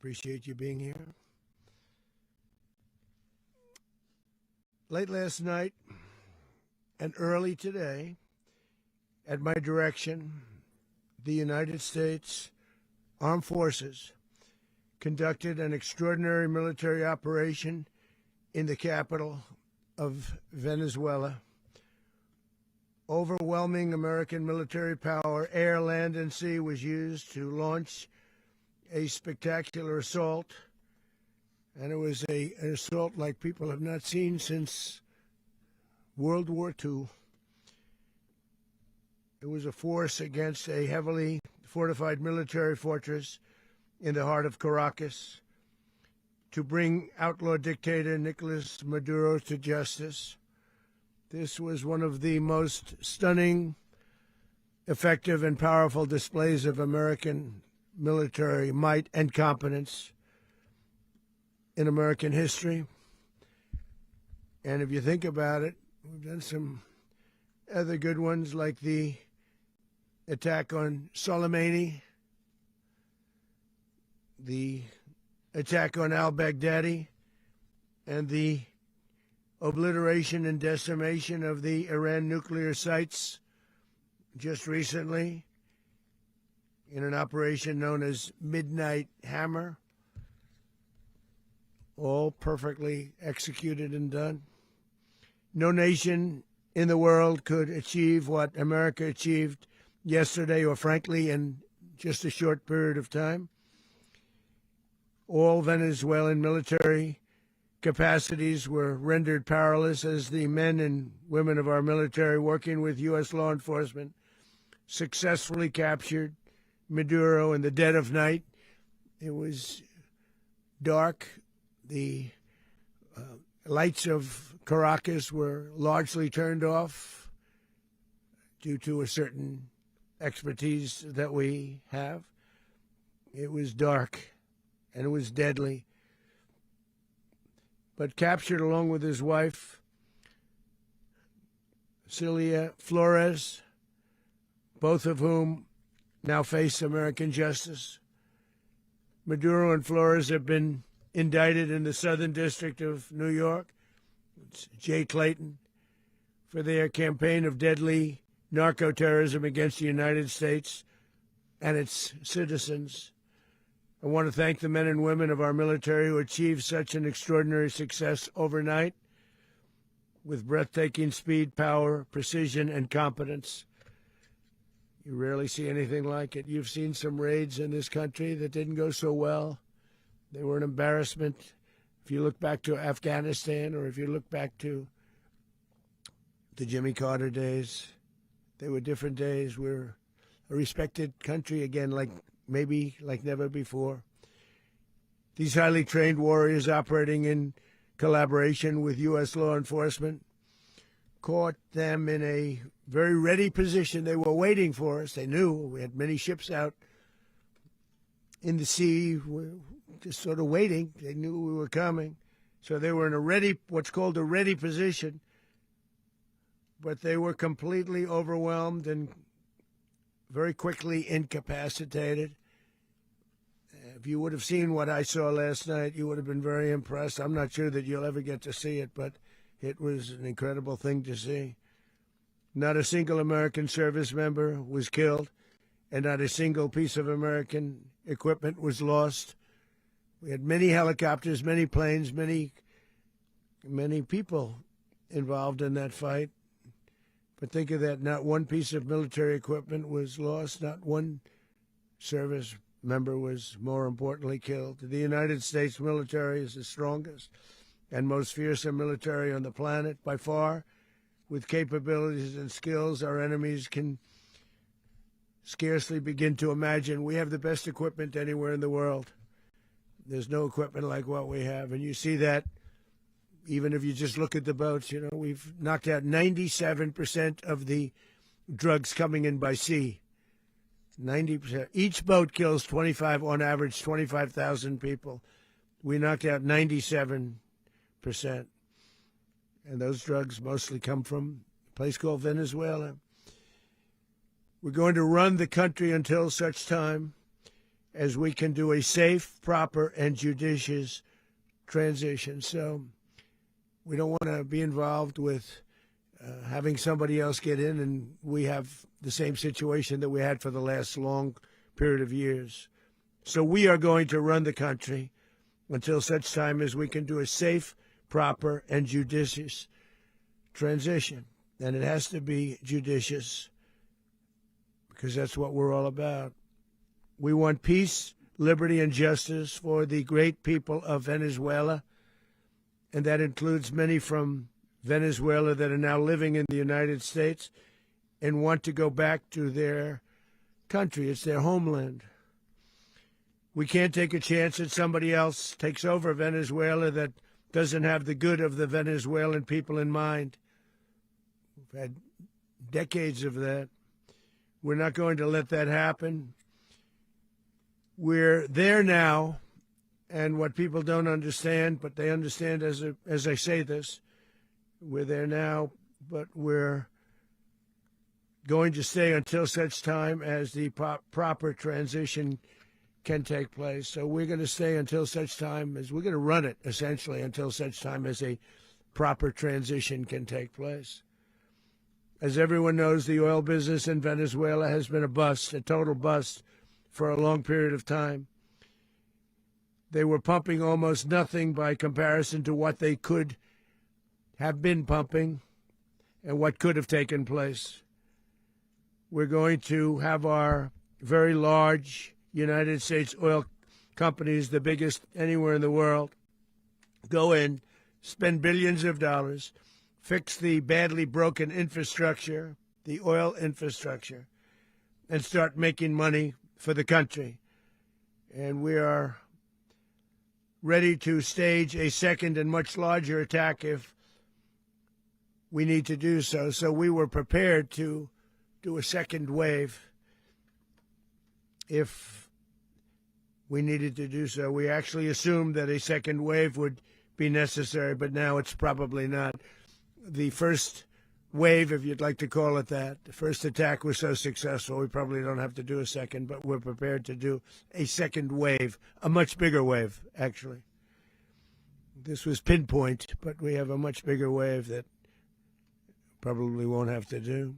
Appreciate you being here. Late last night and early today, at my direction, the United States Armed Forces conducted an extraordinary military operation in the capital of Venezuela. Overwhelming American military power, air, land, and sea, was used to launch a spectacular assault, and it was an assault like people have not seen since World War II. It was a force against a heavily fortified military fortress in the heart of Caracas to bring outlaw dictator Nicolas Maduro to justice. This was one of the most stunning, effective, and powerful displays of American military might and competence in American history. And if you think about it, we've done some other good ones, like the attack on Soleimani, the attack on al-Baghdadi, and the obliteration and decimation of the Iran nuclear sites just recently in an operation known as Midnight Hammer. All perfectly executed and done. No nation in the world could achieve what America achieved yesterday, or frankly, in just a short period of time. All Venezuelan military capacities were rendered powerless as the men and women of our military, working with U.S. law enforcement, successfully captured Maduro in the dead of night. It was dark. The lights of Caracas were largely turned off due to a certain expertise that we have. It was dark and it was deadly. But captured along with his wife, Celia Flores, both of whom now face American justice. Maduro and Flores have been indicted in the Southern District of New York, it's Jay Clayton, for their campaign of deadly narco-terrorism against the United States and its citizens. I want to thank the men and women of our military who achieved such an extraordinary success overnight with breathtaking speed, power, precision, and competence. You rarely see anything like it. You've seen some raids in this country that didn't go so well. They were an embarrassment. If you look back to Afghanistan, or if you look back to the Jimmy Carter days, they were different days. We're a respected country again, like never before. These highly trained warriors, operating in collaboration with U.S. law enforcement, caught them in a very ready position. They were waiting for us. They knew we had many ships out in the sea, just sort of waiting. They knew we were coming. So they were in what's called a ready position, but they were completely overwhelmed and very quickly incapacitated. If you would have seen what I saw last night, you would have been very impressed. I'm not sure that you'll ever get to see it, but it was an incredible thing to see. Not a single American service member was killed, and not a single piece of American equipment was lost. We had many helicopters, many planes, many people involved in that fight. But think of that, not one piece of military equipment was lost, not one service member was, more importantly, killed. The United States military is the strongest and most fearsome military on the planet by far, with capabilities and skills our enemies can scarcely begin to imagine. We have the best equipment anywhere in the world. There's no equipment like what we have, and you see that even if you just look at the boats. You know, we've knocked out 97% of the drugs coming in by sea. 90%. Each boat kills on average, 25,000 people. We knocked out 97%. And those drugs mostly come from a place called Venezuela. We're going to run the country until such time as we can do a safe, proper, and judicious transition. So we don't want to be involved with having somebody else get in and we have the same situation that we had for the last long period of years. So we are going to run the country until such time as we can do a safe, proper, and judicious transition. And it has to be judicious because that's what we're all about. We want peace, liberty, and justice for the great people of Venezuela, and that includes many from Venezuela that are now living in the United States and want to go back to their country. It's their homeland. We can't take a chance that somebody else takes over Venezuela that doesn't have the good of the Venezuelan people in mind. We've had decades of that. We're not going to let that happen. We're there now, and what people don't understand, but they understand as I say this, we're there now, but we're going to stay until such time as the proper transition can take place. So we're going to stay until such time as we're going to run it, essentially, until such time as a proper transition can take place. As everyone knows, the oil business in Venezuela has been a bust, a total bust, for a long period of time. They were pumping almost nothing by comparison to what they could have been pumping and what could have taken place. We're going to have our very large United States oil companies, the biggest anywhere in the world, go in, spend billions of dollars, fix the badly broken infrastructure, the oil infrastructure, and start making money for the country. And we are ready to stage a second and much larger attack if we need to do so. So we were prepared to do a second wave if we needed to do so. We actually assumed that a second wave would be necessary, but now it's probably not. The first wave, if you'd like to call it that, the first attack was so successful, we probably don't have to do a second, but we're prepared to do a second wave, a much bigger wave, actually. This was pinpoint, but we have a much bigger wave that probably won't have to do.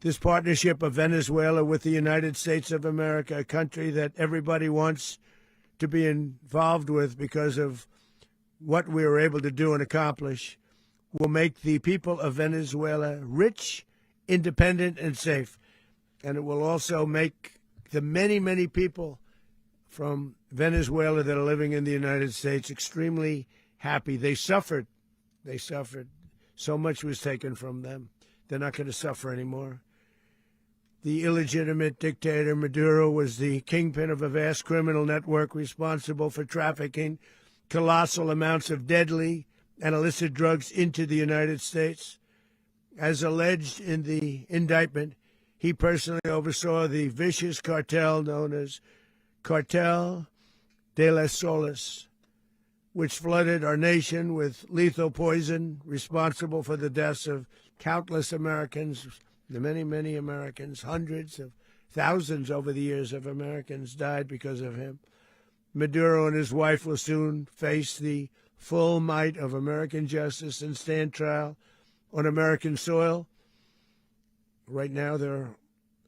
This partnership of Venezuela with the United States of America, a country that everybody wants to be involved with because of what we were able to do and accomplish, will make the people of Venezuela rich, independent, and safe. And it will also make the many, many people from Venezuela that are living in the United States extremely happy. They suffered. They suffered. So much was taken from them. They're not going to suffer anymore. The illegitimate dictator Maduro was the kingpin of a vast criminal network responsible for trafficking colossal amounts of deadly and illicit drugs into the United States. As alleged in the indictment, he personally oversaw the vicious cartel known as Cartel de las Solas, which flooded our nation with lethal poison, responsible for the deaths of countless Americans, the many, many Americans. Hundreds of thousands over the years of Americans died because of him. Maduro and his wife will soon face the full might of American justice and stand trial on American soil. Right now, they're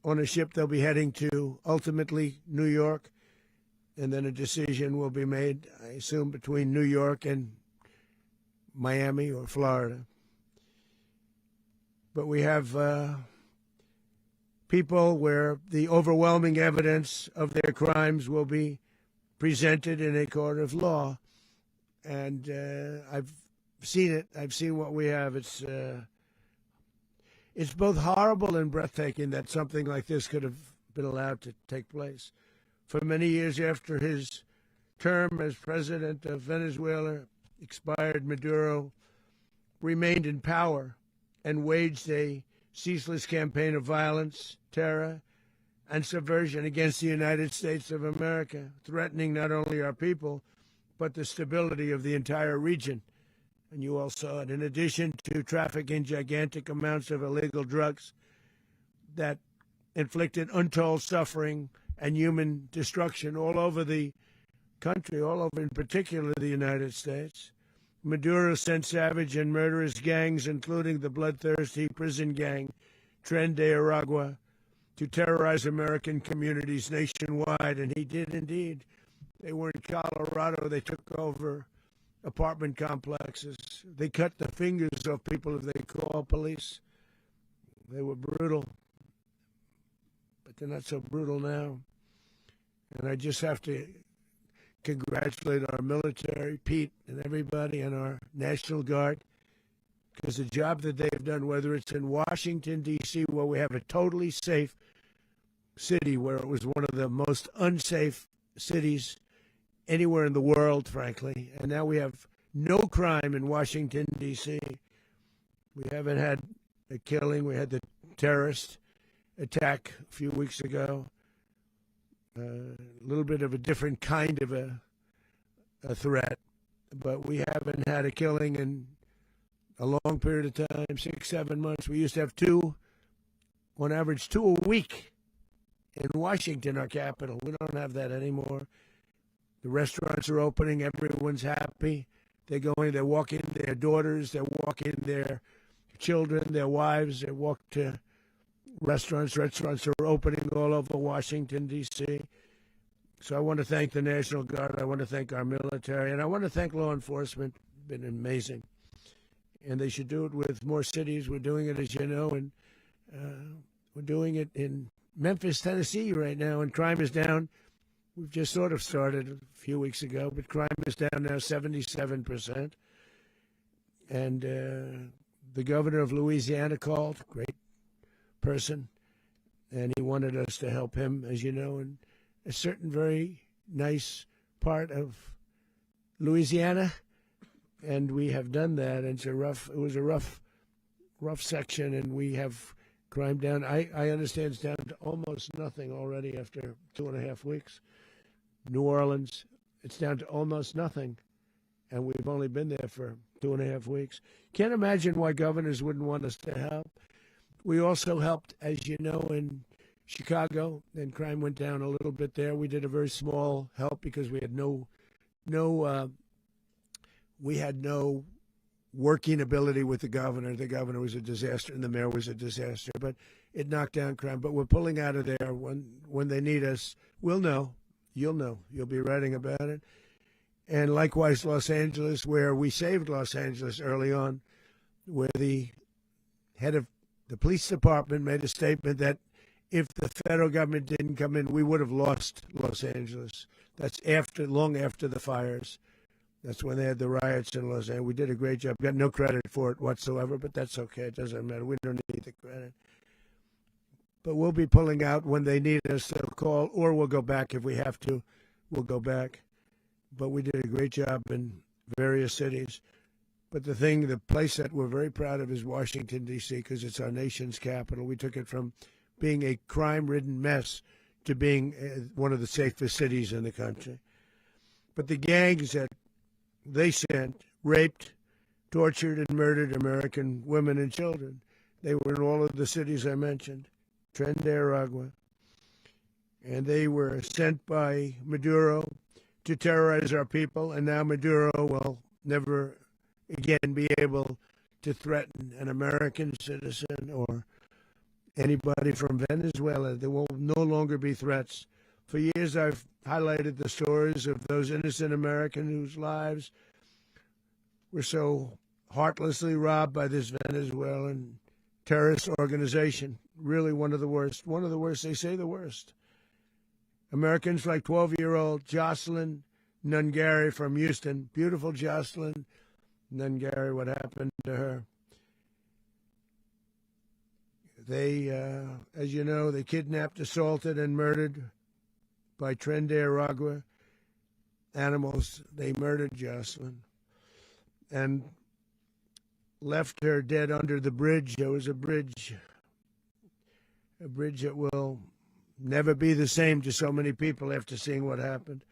on a ship they'll be heading to, ultimately, New York, and then a decision will be made, I assume, between New York and Miami or Florida. But we have people where the overwhelming evidence of their crimes will be presented in a court of law. And I've seen it. I've seen what we have. It's both horrible and breathtaking that something like this could have been allowed to take place. For many years after his term as president of Venezuela expired, Maduro remained in power and waged a ceaseless campaign of violence, terror, and subversion against the United States of America, threatening not only our people, but the stability of the entire region. And you all saw it. In addition to trafficking gigantic amounts of illegal drugs that inflicted untold suffering and human destruction all over the country, all over, in particular, the United States. Maduro sent savage and murderous gangs, including the bloodthirsty prison gang, Tren de Aragua, to terrorize American communities nationwide, and he did indeed. They were in Colorado. They took over apartment complexes. They cut the fingers off people if they call police. They were brutal, but they're not so brutal now. And I just have to congratulate our military, Pete, and everybody, and our National Guard, because the job that they've done, whether it's in Washington, D.C., where we have a totally safe city, where it was one of the most unsafe cities anywhere in the world, frankly, and now we have no crime in Washington, D.C. We haven't had a killing. We had the terrorist attack a few weeks ago. A little bit of a different kind of a threat, but we haven't had a killing in a long period of time, 6, 7 months. We used to have on average, two a week in Washington, our capital. We don't have that anymore. The restaurants are opening. Everyone's happy. They're going, they walk in their daughters, they walk in their children, their wives, they walk to restaurants. Restaurants are opening all over Washington, D.C. So I want to thank the National Guard. I want to thank our military. And I want to thank law enforcement. It's been amazing. And they should do it with more cities. We're doing it, as you know, and we're doing it in Memphis, Tennessee right now, and crime is down. We've just sort of started a few weeks ago, but crime is down now 77%. And the governor of Louisiana called, great person, and he wanted us to help him, as you know, in a certain very nice part of Louisiana, and we have done that. And it was a rough section, and we have crime down. I understand it's down to almost nothing already after 2.5 weeks. New Orleans, it's down to almost nothing, and we've only been there for 2.5 weeks. Can't imagine why governors wouldn't want us to help. We also helped, as you know, in Chicago, and crime went down a little bit there. We did a very small help because we had no working ability with the governor. The governor was a disaster, and the mayor was a disaster. But it knocked down crime. But we're pulling out of there when they need us. We'll know. You'll know. You'll be writing about it. And likewise, Los Angeles, where we saved Los Angeles early on, where the head of the police department made a statement that if the federal government didn't come in, we would have lost Los Angeles. That's long after the fires. That's when they had the riots in Los Angeles. We did a great job. Got no credit for it whatsoever, but that's okay. It doesn't matter. We don't need the credit. But we'll be pulling out when they need us. They'll call, or we'll go back if we have to. We'll go back. But we did a great job in various cities. But the place that we're very proud of is Washington, D.C., because it's our nation's capital. We took it from being a crime-ridden mess to being one of the safest cities in the country. But the gangs that they sent raped, tortured, and murdered American women and children. They were in all of the cities I mentioned, Tren de Aragua. And they were sent by Maduro to terrorize our people, and now Maduro will never again be able to threaten an American citizen or anybody from Venezuela. There will no longer be threats. For years, I've highlighted the stories of those innocent Americans whose lives were so heartlessly robbed by this Venezuelan terrorist organization. Really one of the worst. One of the worst. They say the worst. Americans like 12-year-old Jocelyn Nungari from Houston. Beautiful Jocelyn Nungari. What happened to her? They, as you know, they kidnapped, assaulted, and murdered by Tren de Aragua animals. They murdered Jocelyn and left her dead under the bridge. There was a bridge that will never be the same to so many people after seeing what happened.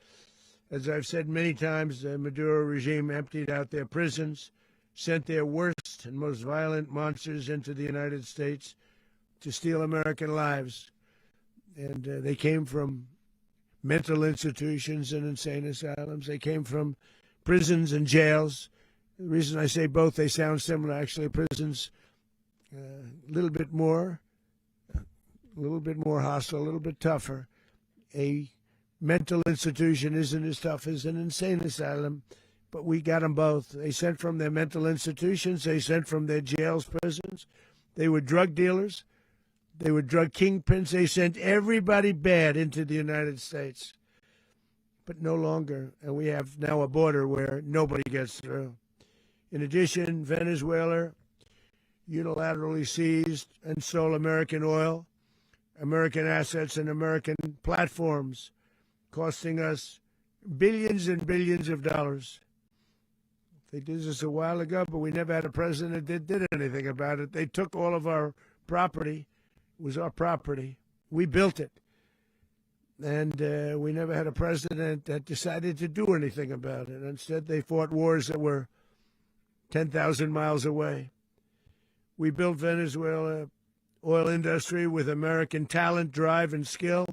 As I've said many times, the Maduro regime emptied out their prisons, sent their worst and most violent monsters into the United States to steal American lives. And they came from mental institutions and insane asylums. They came from prisons and jails. The reason I say both, they sound similar. Actually, prisons a little bit more hostile, a little bit tougher. A mental institution isn't as tough as an insane asylum, but we got them both. They sent from their mental institutions. They sent from their jails, prisons. They were drug dealers. They were drug kingpins. They sent everybody bad into the United States. But no longer. And we have now a border where nobody gets through. In addition, Venezuela unilaterally seized and stole American oil, American assets, and American platforms, costing us billions and billions of dollars. They did this a while ago, but we never had a president that did anything about it. They took all of our property. It was our property. We built it. And we never had a president that decided to do anything about it. Instead, they fought wars that were 10,000 miles away. We built Venezuela oil industry with American talent, drive, and skill,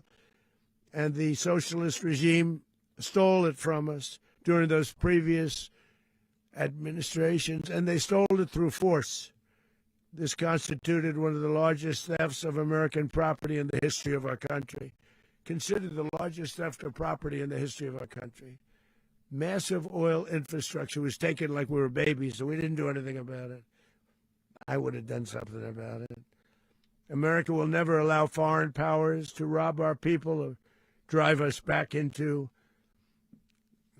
and the socialist regime stole it from us during those previous administrations, and they stole it through force. This constituted one of the largest thefts of American property in the history of our country. Considered the largest theft of property in the history of our country. Massive oil infrastructure was taken like we were babies, so we didn't do anything about it. I would have done something about it. America will never allow foreign powers to rob our people or drive us back into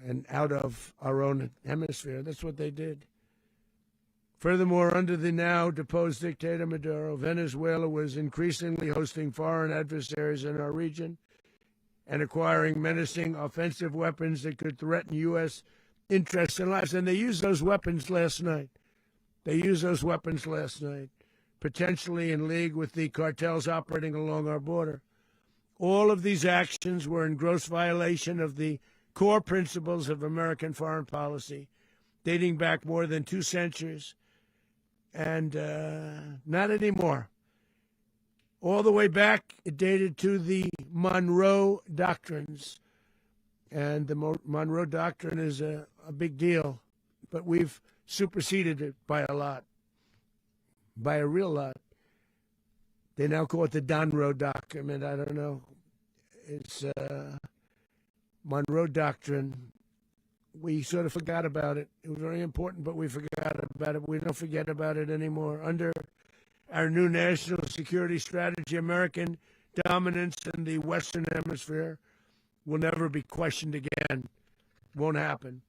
and out of our own hemisphere. That's what they did. Furthermore, under the now deposed dictator Maduro, Venezuela was increasingly hosting foreign adversaries in our region and acquiring menacing offensive weapons that could threaten U.S. interests and lives. And they used those weapons last night. Potentially in league with the cartels operating along our border. All of these actions were in gross violation of the core principles of American foreign policy, dating back more than 2 centuries, and not anymore. All the way back, it dated to the Monroe Doctrines, and the Monroe Doctrine is a big deal, but we've superseded it by a lot, by a real lot. They now call it the Monroe Doctrine. I don't know. It's Monroe Doctrine. We sort of forgot about it. It was very important, but we forgot about it. We don't forget about it anymore. Under our new national security strategy, American dominance in the Western Hemisphere will never be questioned again. Won't happen.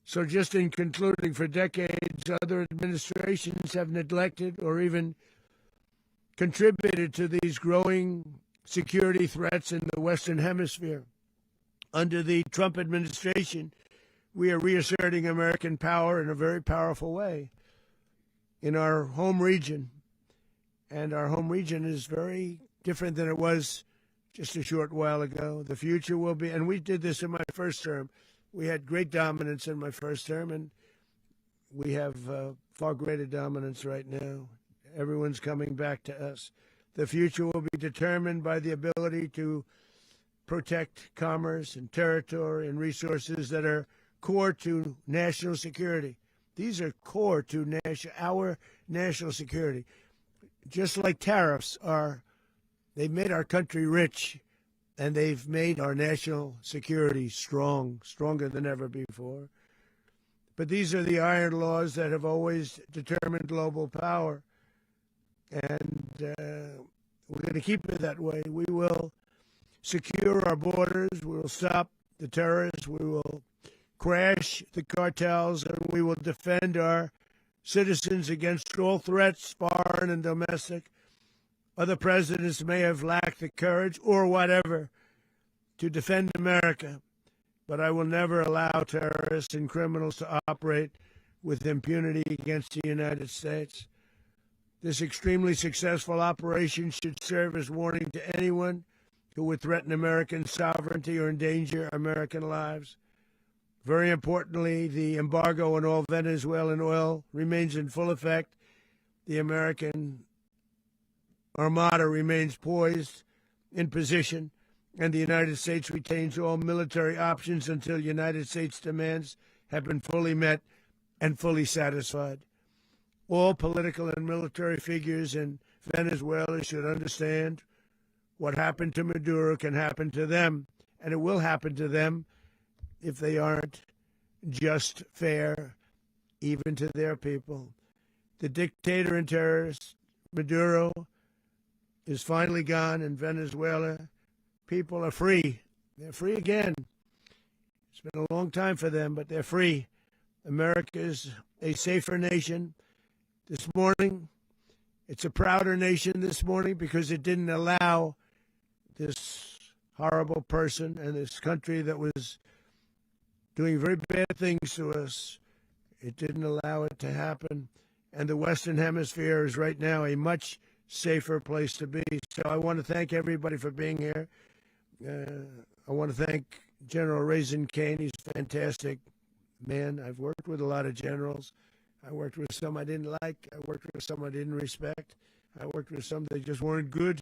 So just in concluding, for decades, other administrations have neglected or even contributed to these growing security threats in the Western Hemisphere. Under the Trump administration, we are reasserting American power in a very powerful way in our home region. And our home region is very different than it was just a short while ago. The future will be, and we did this in my first term. We had great dominance in my first term, and we have far greater dominance right now. Everyone's coming back to us. The future will be determined by the ability to protect commerce and territory and resources that are core to national security. These are core to our national security. Just like tariffs are, they've made our country rich, and they've made our national security stronger than ever before. But these are the iron laws that have always determined global power. And we're going to keep it that way. We will secure our borders. We will stop the terrorists. We will crash the cartels, and we will defend our citizens against all threats, foreign and domestic. Other presidents may have lacked the courage or whatever to defend America, but I will never allow terrorists and criminals to operate with impunity against the United States. This extremely successful operation should serve as warning to anyone who would threaten American sovereignty or endanger American lives. Very importantly, the embargo on all Venezuelan oil remains in full effect. The American Armada remains poised in position and the United States retains all military options until United States demands have been fully met and fully satisfied. All political and military figures in Venezuela should understand what happened to Maduro can happen to them, and it will happen to them if they aren't just, fair, even to their people. The dictator and terrorist Maduro is finally gone in Venezuela. People are free. They're free again. It's been a long time for them, but they're free. America is a safer nation this morning. It's a prouder nation this morning because it didn't allow this horrible person and this country that was doing very bad things to us. It didn't allow it to happen. And the Western Hemisphere is right now a much safer place to be. So I want to thank everybody for being here. I want to thank General Raisin Kane. He's a fantastic man. I've worked with a lot of generals. I worked with some I didn't like. I worked with some I didn't respect. I worked with some that just weren't good.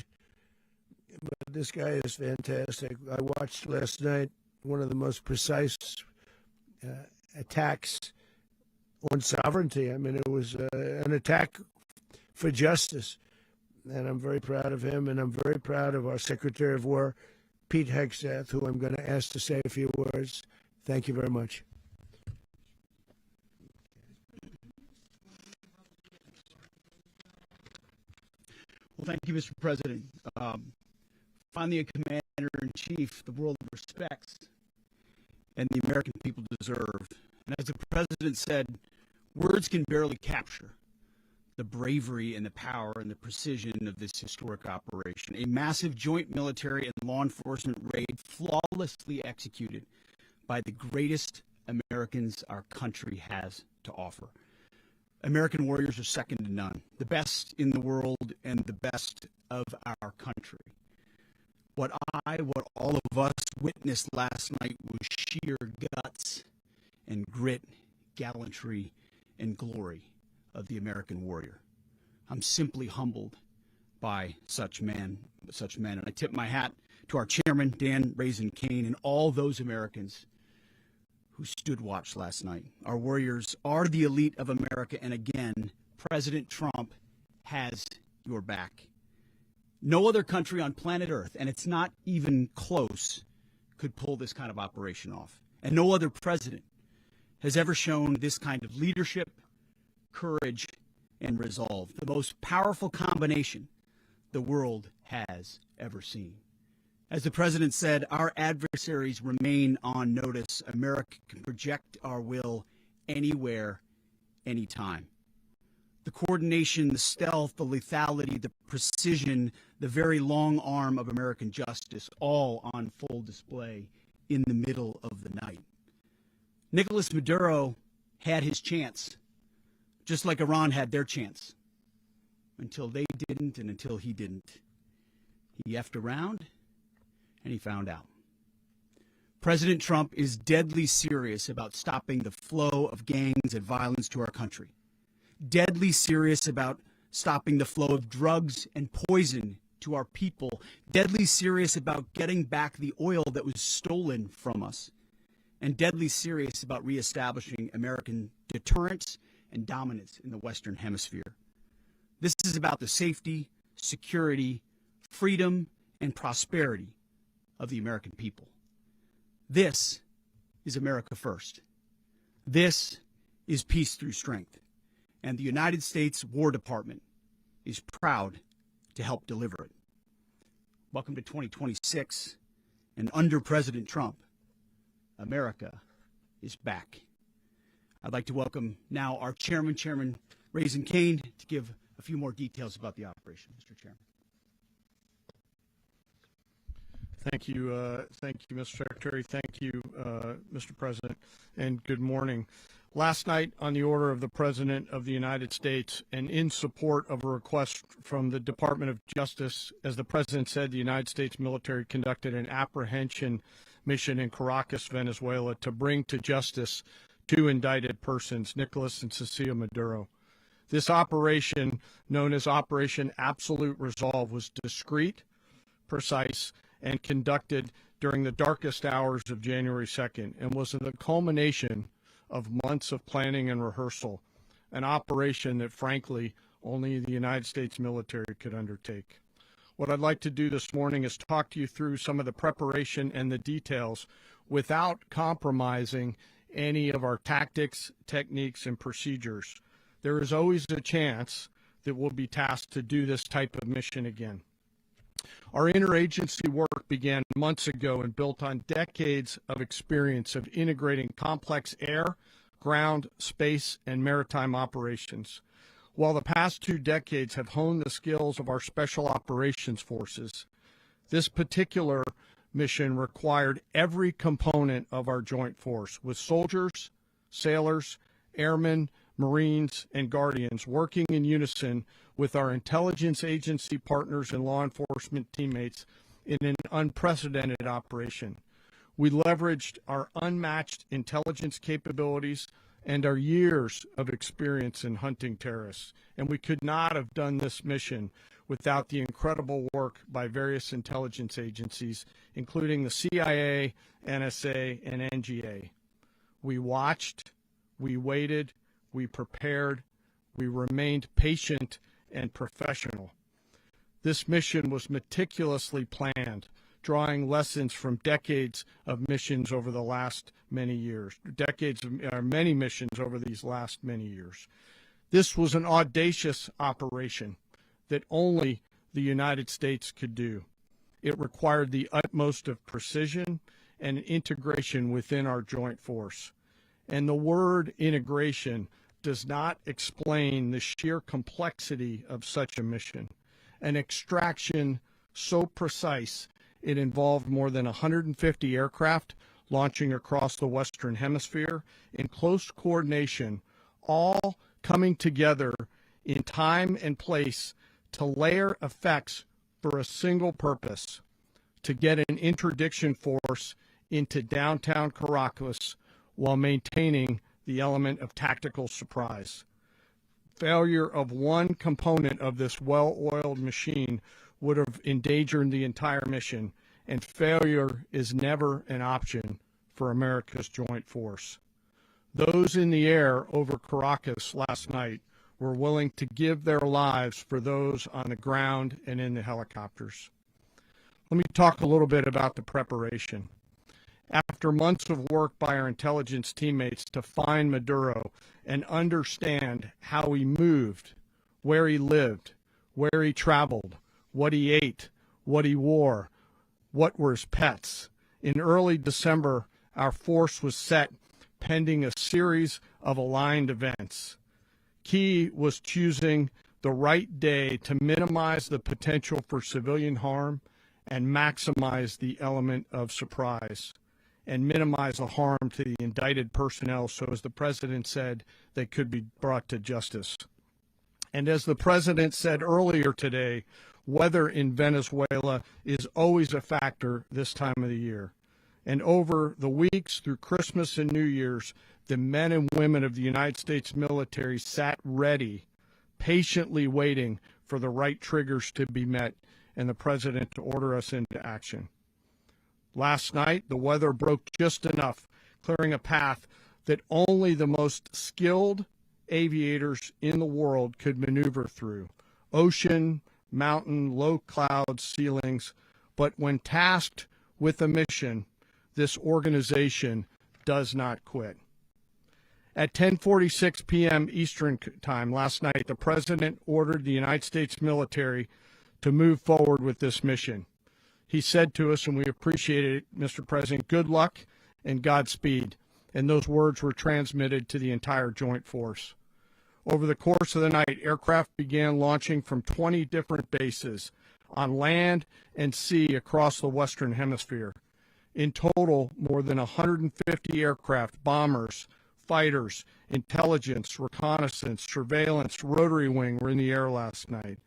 But this guy is fantastic. I watched last night one of the most precise attacks on sovereignty. I mean, it was an attack for justice. And I'm very proud of him, and I'm very proud of our Secretary of War, Pete Hegseth, who I'm going to ask to say a few words. Thank you very much. Well, thank you, Mr. President. Finally, a commander-in-chief the world respects and the American people deserve. And as the president said, words can barely capture the bravery and the power and the precision of this historic operation. A massive joint military and law enforcement raid flawlessly executed by the greatest Americans our country has to offer. American warriors are second to none, the best in the world and the best of our country. What all of us witnessed last night was sheer guts and grit, gallantry, and glory of the American warrior. I'm simply humbled by such men. And I tip my hat to our chairman, Dan Raisin Kane, and all those Americans who stood watch last night. Our warriors are the elite of America, and again, President Trump has your back. No other country on planet Earth, and it's not even close, could pull this kind of operation off. And no other president has ever shown this kind of leadership, courage, and resolve, the most powerful combination the world has ever seen. As the president said, our adversaries remain on notice. America can project our will anywhere, anytime. The coordination, the stealth, the lethality, the precision, the very long arm of American justice, all on full display in the middle of the night. Nicolas Maduro had his chance, just like Iran had their chance, until they didn't and until he didn't. He effed around and he found out. President Trump is deadly serious about stopping the flow of gangs and violence to our country. Deadly serious about stopping the flow of drugs and poison to our people. Deadly serious about getting back the oil that was stolen from us. And deadly serious about reestablishing American deterrence and dominance in the Western Hemisphere. This is about the safety, security, freedom, and prosperity of the American people. This is America first. This is peace through strength. And the United States War Department is proud to help deliver it. Welcome to 2026, and under President Trump, America is back. I'd like to welcome now our chairman, Chairman Raisin Kane, to give a few more details about the operation. Mr. Chairman. Thank you, Mr. Secretary. Thank you, Mr. President, and good morning. Last night, on the order of the President of the United States and in support of a request from the Department of Justice, as the President said, the United States military conducted an apprehension mission in Caracas, Venezuela, to bring to justice two indicted persons, Nicolas and Cecilia Maduro. This operation, known as Operation Absolute Resolve, was discreet, precise, and conducted during the darkest hours of January 2nd and was the culmination of months of planning and rehearsal, an operation that, frankly, only the United States military could undertake. What I'd like to do this morning is talk to you through some of the preparation and the details without compromising any of our tactics, techniques, and procedures. There is always a chance that we'll be tasked to do this type of mission again. Our interagency work began months ago and built on decades of experience of integrating complex air, ground, space, and maritime operations. While the past 2 decades have honed the skills of our special operations forces, this particular mission required every component of our joint force, with soldiers, sailors, airmen, Marines, and Guardians working in unison with our intelligence agency partners and law enforcement teammates in an unprecedented operation. We leveraged our unmatched intelligence capabilities and our years of experience in hunting terrorists, and we could not have done this mission without the incredible work by various intelligence agencies, including the CIA, NSA, and NGA. We watched, we waited, we prepared, we remained patient and professional. This mission was meticulously planned, drawing lessons from decades of missions over the last many years, many missions over these last many years. This was an audacious operation that only the United States could do. It required the utmost of precision and integration within our joint force. And the word integration does not explain the sheer complexity of such a mission. An extraction so precise it involved more than 150 aircraft launching across the Western Hemisphere in close coordination, all coming together in time and place to layer effects for a single purpose: to get an interdiction force into downtown Caracas while maintaining the element of tactical surprise. Failure of one component of this well-oiled machine would have endangered the entire mission, and failure is never an option for America's joint force. Those in the air over Caracas last night were willing to give their lives for those on the ground and in the helicopters. Let me talk a little bit about the preparation. After months of work by our intelligence teammates to find Maduro and understand how he moved, where he lived, where he traveled, what he ate, what he wore, what were his pets, in early December, our force was set pending a series of aligned events. Key was choosing the right day to minimize the potential for civilian harm and maximize the element of surprise, and minimize the harm to the indicted personnel so, as the president said, they could be brought to justice. And as the president said earlier today, weather in Venezuela is always a factor this time of the year. And over the weeks through Christmas and New Year's, the men and women of the United States military sat ready, patiently waiting for the right triggers to be met and the president to order us into action. Last night, the weather broke just enough, clearing a path that only the most skilled aviators in the world could maneuver through. Ocean, mountain, low cloud ceilings. But when tasked with a mission, this organization does not quit. At 10:46 p.m. Eastern Time last night, the president ordered the United States military to move forward with this mission. He said to us, and we appreciate it, Mr. President, good luck and Godspeed. And those words were transmitted to the entire joint force. Over the course of the night, aircraft began launching from 20 different bases on land and sea across the Western Hemisphere. In total, more than 150 aircraft, bombers, fighters, intelligence, reconnaissance, surveillance, rotary wing were in the air last night.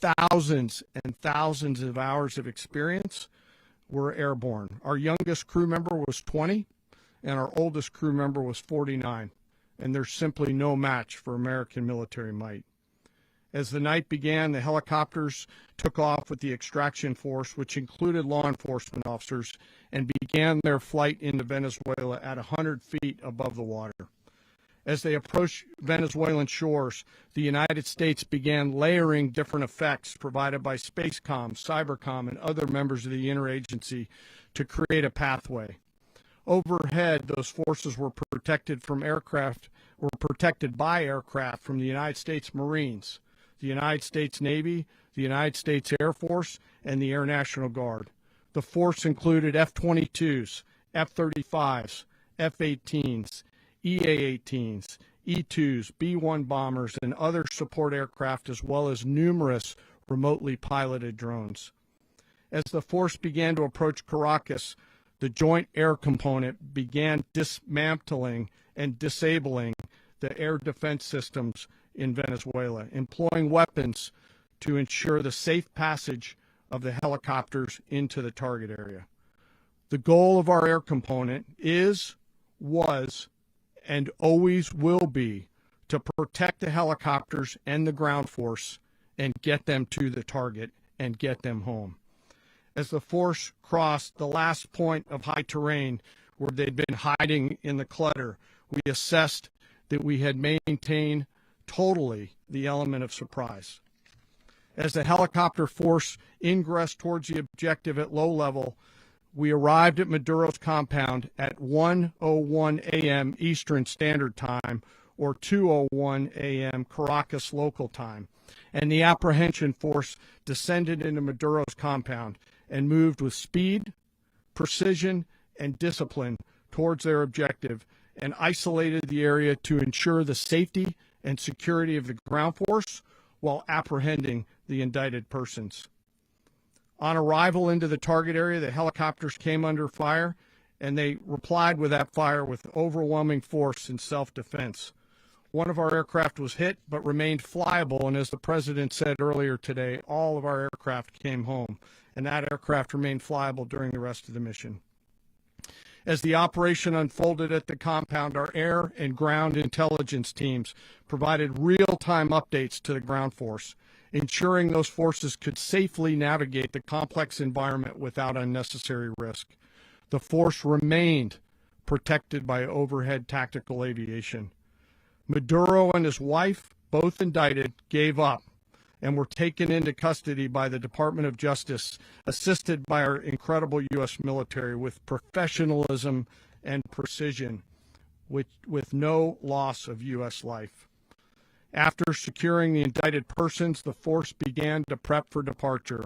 Thousands and thousands of hours of experience were airborne. Our youngest crew member was 20, and our oldest crew member was 49, and there's simply no match for American military might. As the night began, the helicopters took off with the extraction force, which included law enforcement officers, and began their flight into Venezuela at 100 feet above the water. As they approached Venezuelan shores, the United States began layering different effects provided by Spacecom, Cybercom, and other members of the interagency to create a pathway. Overhead, those forces were protected by aircraft from the United States Marines, the United States Navy, the United States Air Force, and the Air National Guard. The force included F-22s, F-35s, F-18s, EA-18s, E-2s, B-1 bombers, and other support aircraft, as well as numerous remotely piloted drones. As the force began to approach Caracas, the Joint Air Component began dismantling and disabling the air defense systems in Venezuela, employing weapons to ensure the safe passage of the helicopters into the target area. The goal of our air component was, and always will be to protect the helicopters and the ground force and get them to the target and get them home. As the force crossed the last point of high terrain where they'd been hiding in the clutter, we assessed that we had maintained totally the element of surprise. As the helicopter force ingressed towards the objective at low level, we arrived at Maduro's compound at 1:01 a.m. Eastern Standard Time, or 2:01 a.m. Caracas local time, and the apprehension force descended into Maduro's compound and moved with speed, precision, and discipline towards their objective, and isolated the area to ensure the safety and security of the ground force while apprehending the indicted persons. On arrival into the target area, the helicopters came under fire, and they replied with that fire with overwhelming force in self-defense. One of our aircraft was hit but remained flyable, and as the President said earlier today, all of our aircraft came home, and that aircraft remained flyable during the rest of the mission. As the operation unfolded at the compound, our air and ground intelligence teams provided real-time updates to the ground force, ensuring those forces could safely navigate the complex environment without unnecessary risk. The force remained protected by overhead tactical aviation. Maduro and his wife, both indicted, gave up and were taken into custody by the Department of Justice, assisted by our incredible U.S. military with professionalism and precision, with no loss of U.S. life. After securing the indicted persons, the force began to prep for departure.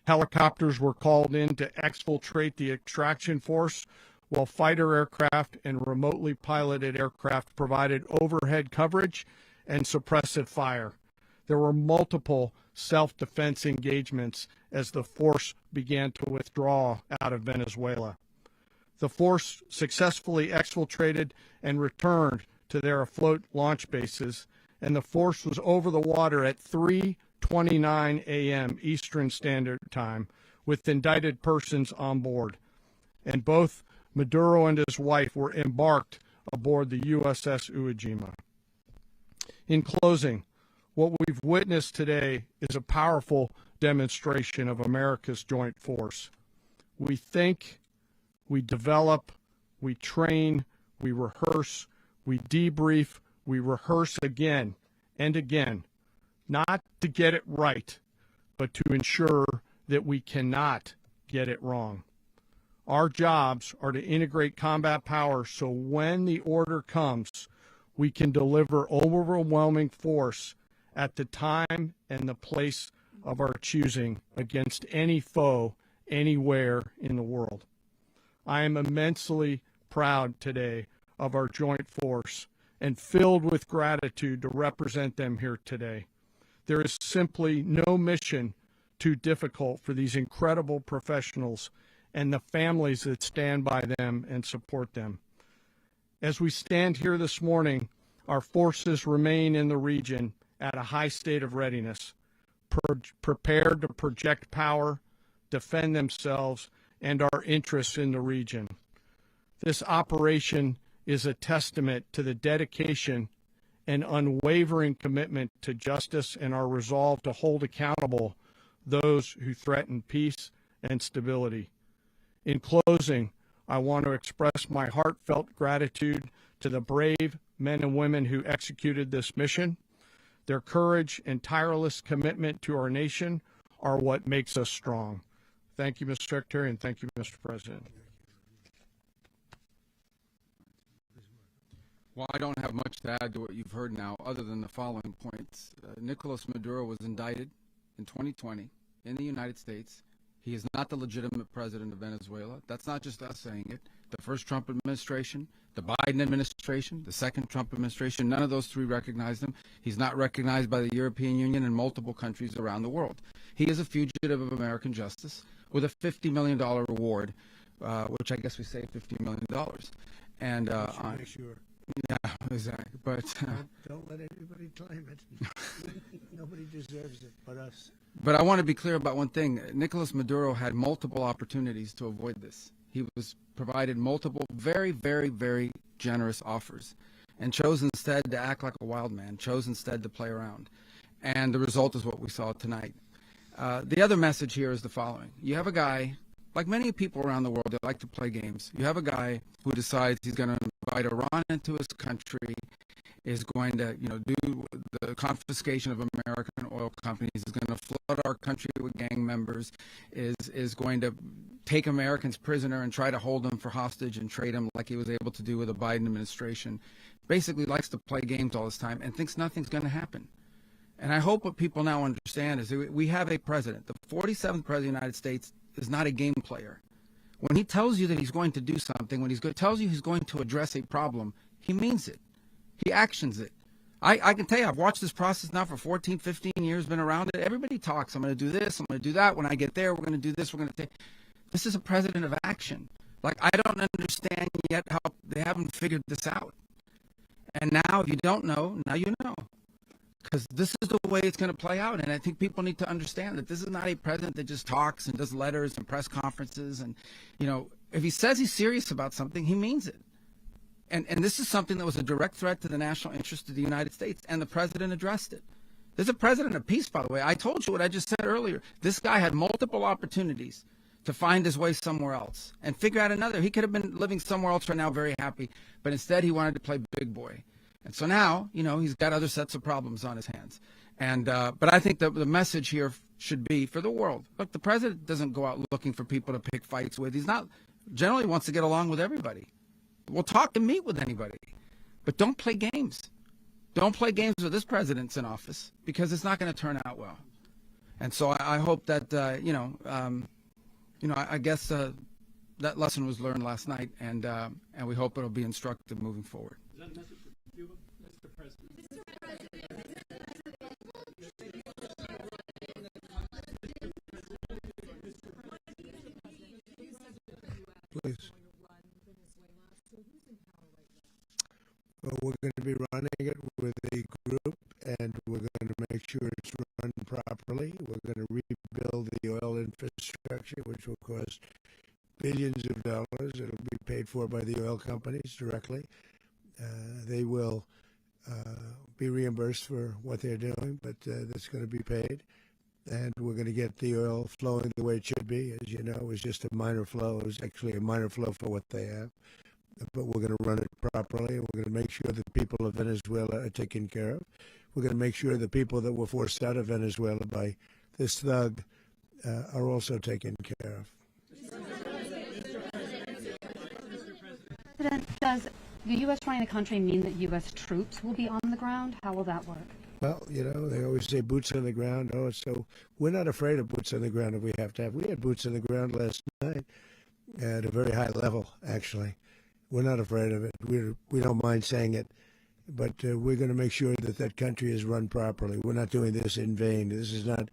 Helicopters were called in to exfiltrate the extraction force, while fighter aircraft and remotely piloted aircraft provided overhead coverage and suppressive fire. There were multiple self-defense engagements as the force began to withdraw out of Venezuela. The force successfully exfiltrated and returned to their afloat launch bases, and the force was over the water at 3:29 a.m. Eastern Standard Time with indicted persons on board, and both Maduro and his wife were embarked aboard the USS Iwo Jima. In closing, what we've witnessed today is a powerful demonstration of America's joint force. We think, we develop, we train, we rehearse, we debrief, we rehearse again and again, not to get it right, but to ensure that we cannot get it wrong. Our jobs are to integrate combat power so when the order comes, we can deliver overwhelming force at the time and the place of our choosing against any foe anywhere in the world. I am immensely proud today of our joint force and filled with gratitude to represent them here today. There is simply no mission too difficult for these incredible professionals and the families that stand by them and support them. As we stand here this morning, our forces remain in the region at a high state of readiness, prepared to project power, defend themselves, and our interests in the region. This operation is a testament to the dedication and unwavering commitment to justice and our resolve to hold accountable those who threaten peace and stability. In closing, I want to express my heartfelt gratitude to the brave men and women who executed this mission. Their courage and tireless commitment to our nation are what makes us strong. Thank you, Mr. Secretary, and thank you, Mr. President. Well, I don't have much to add to what you've heard now, other than the following points. Nicolas Maduro was indicted in 2020 in the United States. He is not the legitimate president of Venezuela. That's not just us saying it. The first Trump administration, the Biden administration, the second Trump administration, none of those three recognized him. He's not recognized by the European Union and multiple countries around the world. He is a fugitive of American justice with a $50 million reward, which I guess we say $50 million. And Make sure. yeah, exactly. But Don't let anybody claim it. Nobody deserves it but us. But I want to be clear about one thing. Nicolas Maduro had multiple opportunities to avoid this. He was provided multiple very, very, very generous offers and chose instead to act like a wild man, chose instead to play around. And the result is what we saw tonight. The other message here is the following. You have a guy, like many people around the world that like to play games, you have a guy who decides he's going to invite Iran into his country, is going to, do the confiscation of American oil companies, is going to flood our country with gang members, is going to take Americans prisoner and try to hold them for hostage and trade them like he was able to do with the Biden administration. Basically likes to play games all this time and thinks nothing's going to happen. And I hope what people now understand is that we have a president. The 47th president of the United States is not a game player. When he tells you that he's going to do something, when tells you he's going to address a problem, he means it. He actions it. I can tell you, I've watched this process now for 14, 15 years, been around it. Everybody talks. I'm going to do this. I'm going to do that. When I get there, we're going to do this. We're going to take. This is a president of action. Like, I don't understand yet how they haven't figured this out. And now, if you don't know, now you know. Because this is the way it's going to play out. And I think people need to understand that this is not a president that just talks and does letters and press conferences. And, if he says he's serious about something, he means it. And this is something that was a direct threat to the national interest of the United States, and the president addressed it. There's a president of peace, by the way. I told you what I just said earlier. This guy had multiple opportunities to find his way somewhere else and figure out another. He could have been living somewhere else right now very happy, but instead he wanted to play big boy. And so now, he's got other sets of problems on his hands. And but I think that the message here should be for the world. Look, the president doesn't go out looking for people to pick fights with. He's not generally wants to get along with everybody. We'll talk and meet with anybody, but don't play games. Don't play games with this president's in office, because it's not going to turn out well. And so I hope that I guess that lesson was learned last night, and we hope it'll be instructive moving forward. Is that a message for Cuba, Mr. President? Please. Well, we're going to be running it with a group, and we're going to make sure it's run properly. We're going to rebuild the oil infrastructure, which will cost billions of dollars. It'll be paid for by the oil companies directly. They will be reimbursed for what they're doing, but that's going to be paid. And we're going to get the oil flowing the way it should be. As you know, it was just a minor flow. It was actually a minor flow for what they have. But we're going to run it properly. We're going to make sure the people of Venezuela are taken care of. We're going to make sure the people that were forced out of Venezuela by this thug are also taken care of. President, does the U.S. running the country mean that U.S. troops will be on the ground? How will that work? Well, they always say boots on the ground. So we're not afraid of boots on the ground if we have to have. We had boots on the ground last night at a very high level, actually. We're not afraid of it. We don't mind saying it, but we're going to make sure that that country is run properly. We're not doing this in vain. This is a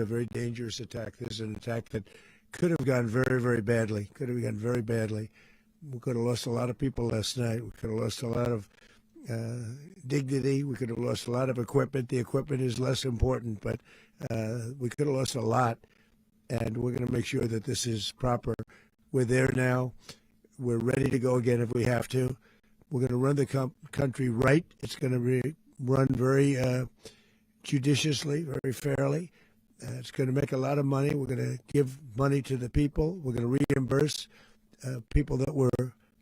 very dangerous attack. This is an attack that could have gone very, very badly. Could have gone very badly. We could have lost a lot of people last night. We could have lost a lot of dignity. We could have lost a lot of equipment. The equipment is less important, but we could have lost a lot, and we're going to make sure that this is proper. We're there now. We're ready to go again if we have to. We're going to run the country right. It's going to run very judiciously, very fairly. It's going to make a lot of money. We're going to give money to the people. We're going to reimburse people that were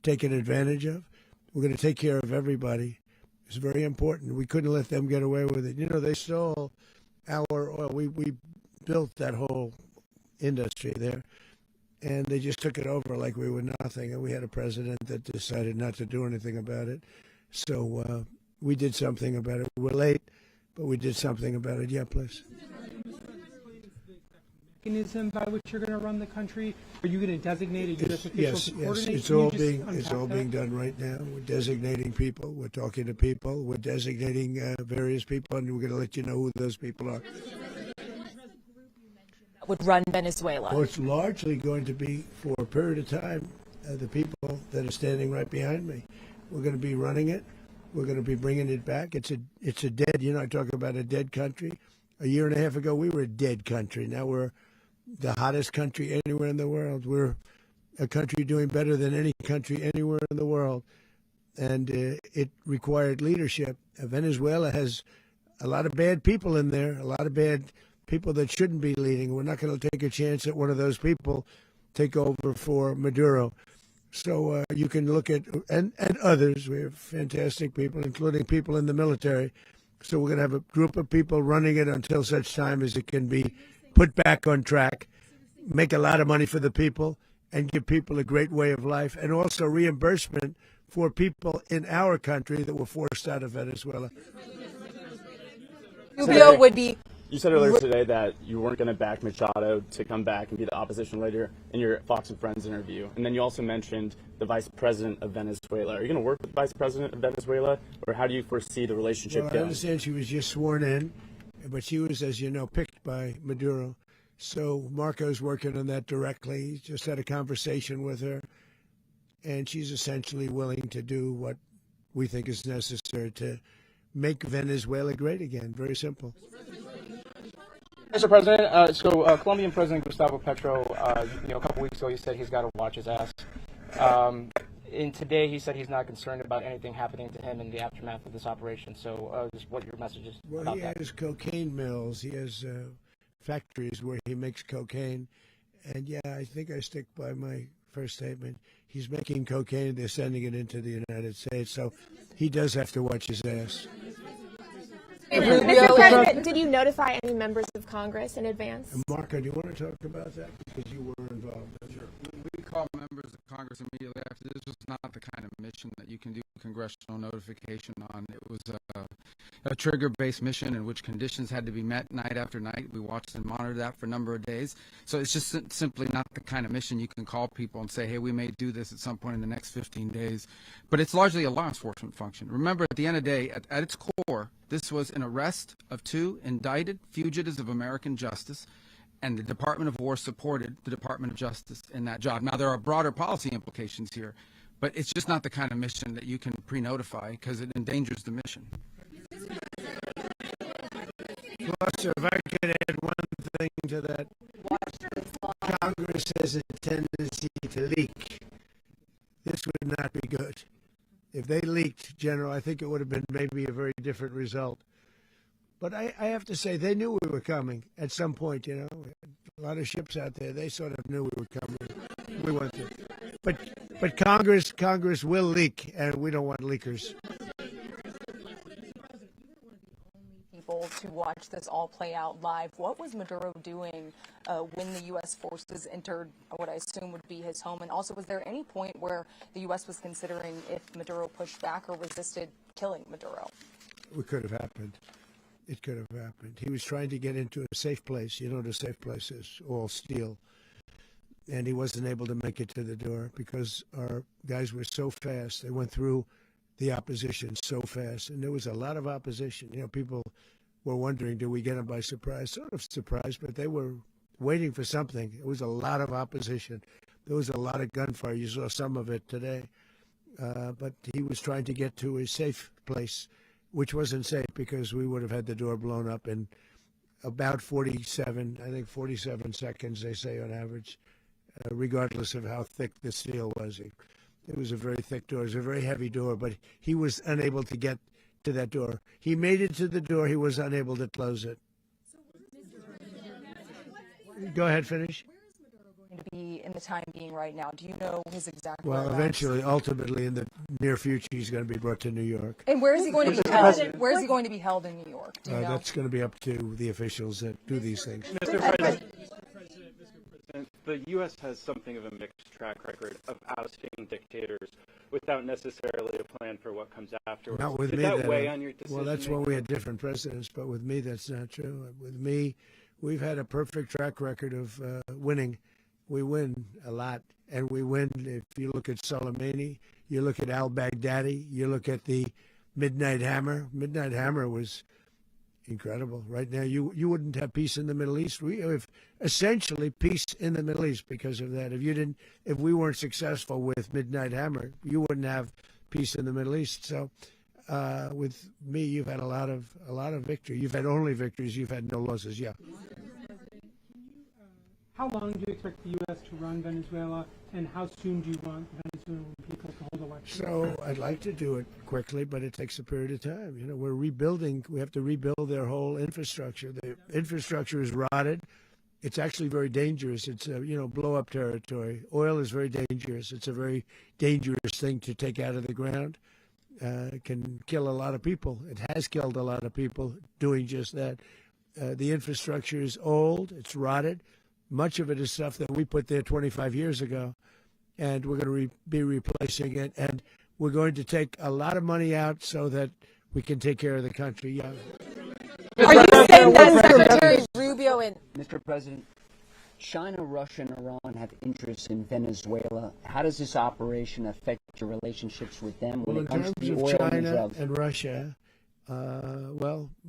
taken advantage of. We're going to take care of everybody. It's very important. We couldn't let them get away with it. You know, they stole our oil. We built that whole industry there, and they just took it over like we were nothing. And we had a president that decided not to do anything about it. So we did something about it. We're late, but we did something about it. Yeah, please. Mechanism by which you're going to run the country? Are you going to designate a U.S. official to coordinate? It's all being done right now. We're designating people. We're talking to people. We're designating various people, and we're going to let you know who those people are. Would run Venezuela? Well, it's largely going to be for a period of time. The people that are standing right behind me, we're going to be running it. We're going to be bringing it back. It's a dead. You know, I talk about a dead country. A year and a half ago, we were a dead country. Now we're the hottest country anywhere in the world. We're a country doing better than any country anywhere in the world. And it required leadership. Venezuela has a lot of bad people in there, a lot of bad people that shouldn't be leading. We're not going to take a chance that one of those people take over for Maduro. So you can look at, and others, we have fantastic people, including people in the military. So we're going to have a group of people running it until such time as it can be put back on track, make a lot of money for the people, and give people a great way of life, and also reimbursement for people in our country that were forced out of Venezuela. Rubio would be. You said earlier today that you weren't going to back Machado to come back and be the opposition leader in your Fox and Friends interview. And then you also mentioned the vice president of Venezuela. Are you going to work with the vice president of Venezuela, or how do you foresee the relationship Well, going? I understand she was just sworn in, but she was, as you know, picked by Maduro. So Marco's working on that directly. He just had a conversation with her, and she's essentially willing to do what we think is necessary to make Venezuela great again. Very simple. Mr. President, Colombian President Gustavo Petro, a couple weeks ago, he said he's got to watch his ass. And today, he said he's not concerned about anything happening to him in the aftermath of this operation. So, just what your message is about that? Well, he has cocaine mills. He has factories where he makes cocaine. And, yeah, I think I stick by my first statement. He's making cocaine. They're sending it into the United States. So he does have to watch his ass. Mr. President, did you notify any members of Congress in advance? Marco, do you want to talk about that? Because you were involved. Sure. We call members of Congress immediately after. This was not the kind of mission that you can do congressional notification on. It was a trigger-based mission in which conditions had to be met night after night. We watched and monitored that for a number of days. So it's just simply not the kind of mission you can call people and say, hey, we may do this at some point in the next 15 days. But it's largely a law enforcement function. Remember, at the end of the day, at its core, this was an arrest of 2 indicted fugitives of American justice, and the Department of War supported the Department of Justice in that job. Now, there are broader policy implications here, but it's just not the kind of mission that you can pre-notify because it endangers the mission. Well, sir, if I could add one thing to that. Congress has a tendency to leak. This would not be good. If they leaked, General, I think it would have been maybe a very different result. But I have to say, they knew we were coming at some point, you know. A lot of ships out there, they sort of knew we were coming. We went to. But Congress will leak, and we don't want leakers. People to watch this all play out live. What was Maduro doing when the U.S. forces entered what I assume would be his home? And also, was there any point where the U.S. was considering if Maduro pushed back or resisted killing Maduro? It could have happened. It could have happened. He was trying to get into a safe place. You know what a safe place is, all steel. And he wasn't able to make it to the door because our guys were so fast. They went through the opposition so fast. And there was a lot of opposition. You know, people were wondering, did we get them by surprise? Sort of surprised, but they were waiting for something. It was a lot of opposition. There was a lot of gunfire. You saw some of it today. But he was trying to get to a safe place, which wasn't safe because we would have had the door blown up in about 47 seconds, they say on average, regardless of how thick the steel was. It was a very thick door. It was a very heavy door, but he was unable to get to that door. He made it to the door. He was unable to close it. Go ahead, finish. Going to be in the time being right now? Do you know his exact Well, whereabouts? eventually, ultimately, in the near future, he's going to be brought to New York. And where is he going to be held? Where is he going to be held in New York? Do you know? That's going to be up to the officials that do these things. Mr. President, the U.S. has something of a mixed track record of ousting dictators without necessarily a plan for what comes afterwards. Not with Did me. that weigh on your decision? Well, that's when we had different presidents, but with me, that's not true. With me, we've had a perfect track record of winning. We win a lot, and we win. If you look at Soleimani, you look at al-Baghdadi, you look at the Midnight Hammer. Midnight Hammer was incredible. Right now, you wouldn't have peace in the Middle East. We have essentially peace in the Middle East because of that. If we weren't successful with Midnight Hammer, you wouldn't have peace in the Middle East. So, with me, you've had a lot of victory. You've had only victories. You've had no losses. Yeah. How long do you expect the U.S. to run Venezuela, and how soon do you want Venezuelan people to hold elections? So I'd like to do it quickly, but it takes a period of time. You know, we're rebuilding. We have to rebuild their whole infrastructure. The infrastructure is rotted. It's actually very dangerous. It's blow-up territory. Oil is very dangerous. It's a very dangerous thing to take out of the ground. It can kill a lot of people. It has killed a lot of people doing just that. The infrastructure is old. It's rotted. Much of it is stuff that we put there 25 years ago, and we're going to be replacing it. And we're going to take a lot of money out so that we can take care of the country. Yeah. Are you saying that Secretary Rubio and Mr. President, China, Russia, and Iran have interests in Venezuela. How does this operation affect your relationships with them when it comes to the oil and drugs? And Russia,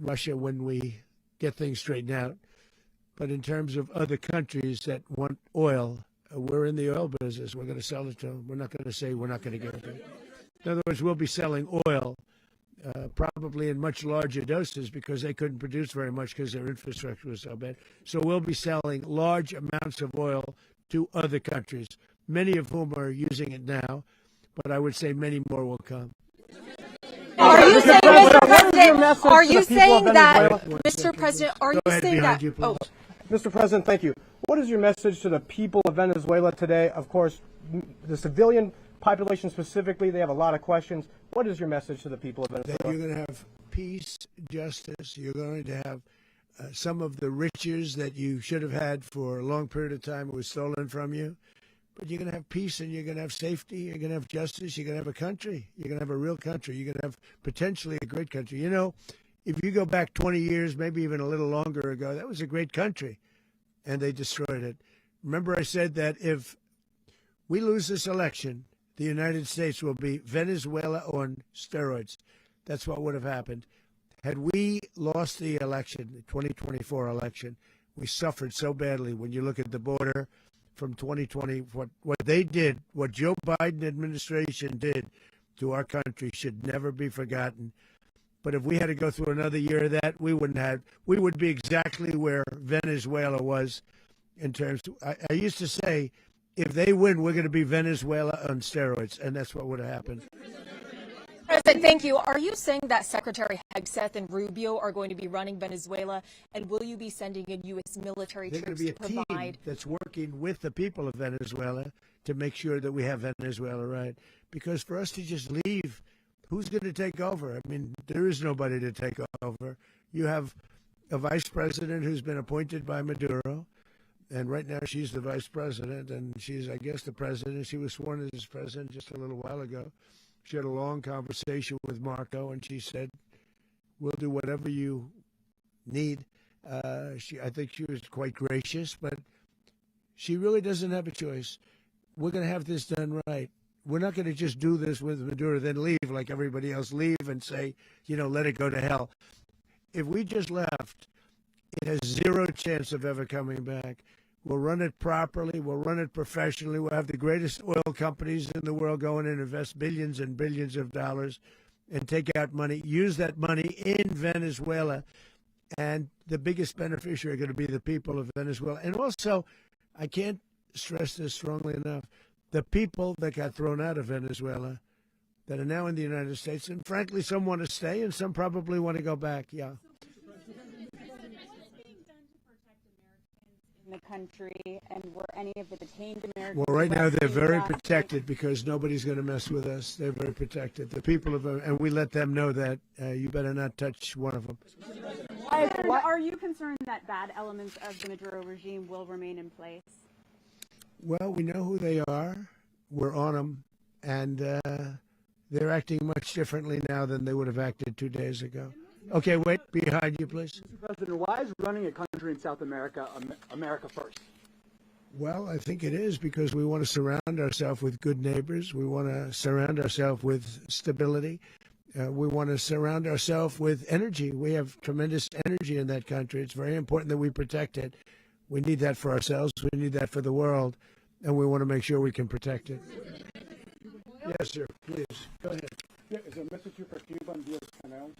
Russia when we get things straightened out. But in terms of other countries that want oil, we're in the oil business. We're going to sell it to them. We're not going to say we're not going to give it to them. In other words, we'll be selling oil probably in much larger doses because they couldn't produce very much because their infrastructure was so bad. So we'll be selling large amounts of oil to other countries, many of whom are using it now, but I would say many more will come. Are you saying, Mr. President, are you saying that, Mr. President, are you saying that, Mr. President, thank you. What is your message to the people of Venezuela today? Of course, the civilian population specifically, they have a lot of questions. What is your message to the people of Venezuela? That you're going to have peace, justice. You're going to have some of the riches that you should have had for a long period of time. It was stolen from you. But you're going to have peace and you're going to have safety. You're going to have justice. You're going to have a country. You're going to have a real country. You're going to have potentially a great country. You know, if you go back 20 years, maybe even a little longer ago, that was a great country. And they destroyed it. Remember I said that if we lose this election, the United States will be Venezuela on steroids. That's what would have happened. Had we lost the election, the 2024 election, we suffered so badly when you look at the border from 2020. What they did, what Joe Biden administration did to our country should never be forgotten. But if we had to go through another year of that, we would be exactly where Venezuela was in terms of, I used to say, if they win, we're going to be Venezuela on steroids, and that's what would have happened. President, thank you. Are you saying that Secretary Hegseth and Rubio are going to be running Venezuela, and will you be sending in U.S. military There's troops going to to be a provide? team that's working with the people of Venezuela to make sure that we have Venezuela right. Because for us to just leave, who's going to take over? I mean, there is nobody to take over. You have a vice president who's been appointed by Maduro. And right now she's the vice president, and she's, I guess, the president. She was sworn as president just a little while ago. She had a long conversation with Marco, and she said, we'll do whatever you need. I think she was quite gracious, but she really doesn't have a choice. We're going to have this done right. We're not going to just do this with Maduro, then leave like everybody else, leave and say, let it go to hell. If we just left, it has zero chance of ever coming back. We'll run it properly. We'll run it professionally. We'll have the greatest oil companies in the world go in and invest billions and billions of dollars and take out money, use that money in Venezuela. And the biggest beneficiary are going to be the people of Venezuela. And also, I can't stress this strongly enough, the people that got thrown out of Venezuela, that are now in the United States. And frankly, some want to stay and some probably want to go back. Yeah. In the country, and were any of the detained Americans? Well, right now they're very protected because nobody's going to mess with us. They're very protected. The people of, and we let them know that you better not touch one of them. Are you concerned that bad elements of the Maduro regime will remain in place? Well, we know who they are. We're on them, and they're acting much differently now than they would have acted 2 days ago. Okay, wait, behind you, please. Mr. President, why is running a country in South America America first? Well, I think it is because we want to surround ourselves with good neighbors. We want to surround ourselves with stability. We want to surround ourselves with energy. We have tremendous energy in that country. It's very important that we protect it. We need that for ourselves. We need that for the world. And we want to make sure we can protect it. Yes, sir. Please. Go ahead. Yeah, is there a message here for Cuba and Diaz-Canel?